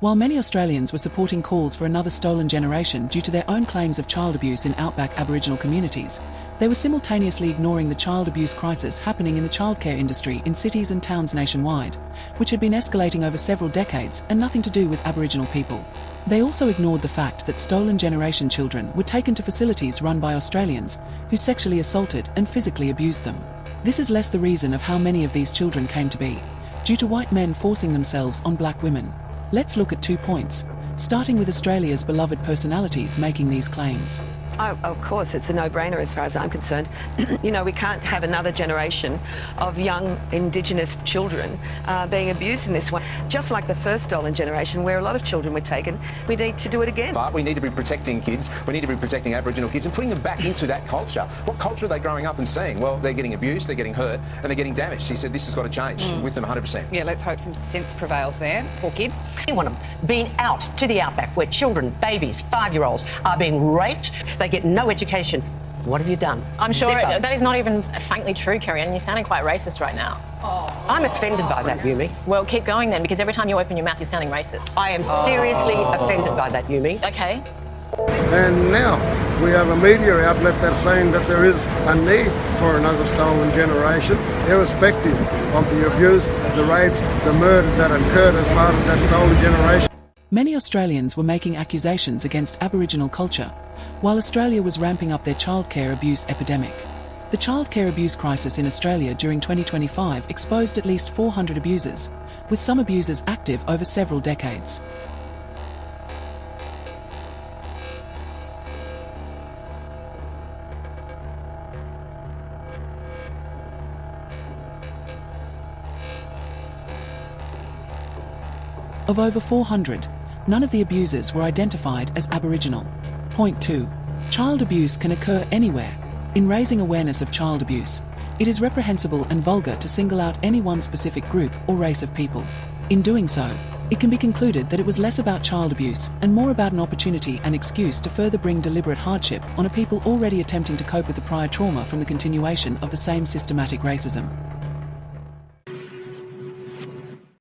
While many Australians were supporting calls for another stolen generation due to their own claims of child abuse in outback Aboriginal communities, they were simultaneously ignoring the child abuse crisis happening in the childcare industry in cities and towns nationwide, which had been escalating over several decades and nothing to do with Aboriginal people. They also ignored the fact that stolen generation children were taken to facilities run by Australians, who sexually assaulted and physically abused them. This is less the reason of how many of these children came to be, due to white men forcing themselves on black women. Let's look at 2 points, starting with Australia's beloved personalities making these claims. Oh, of course, it's a no-brainer as far as I'm concerned. You know, we can't have another generation of young Indigenous children being abused in this way. Just like the first stolen generation, where a lot of children were taken, we need to do it again. But we need to be protecting kids, we need to be protecting Aboriginal kids and putting them back into that culture. What culture are they growing up and seeing? Well, they're getting abused, they're getting hurt, and they're getting damaged. He said this has got to change with them 100%. Yeah, let's hope some sense prevails there. Poor kids. You want them being out to the outback where children, babies, 5-year-olds are being raped. They get no education. What have you done? I'm sure Zippo. that is not even faintly true, Kerry, and you're sounding quite racist right now. I'm offended by that, Yumi. Well, keep going then, because every time you open your mouth, you're sounding racist. I am seriously offended by that, Yumi. Okay. And now we have a media outlet that's saying that there is a need for another stolen generation, irrespective of the abuse, the rapes, the murders that occurred as part of that stolen generation. Many Australians were making accusations against Aboriginal culture, while Australia was ramping up their childcare abuse epidemic. The childcare abuse crisis in Australia during 2025 exposed at least 400 abusers, with some abusers active over several decades. Of over 400, none of the abusers were identified as Aboriginal. Point 2. Child abuse can occur anywhere. In raising awareness of child abuse, it is reprehensible and vulgar to single out any one specific group or race of people. In doing so, it can be concluded that it was less about child abuse and more about an opportunity and excuse to further bring deliberate hardship on a people already attempting to cope with the prior trauma from the continuation of the same systematic racism.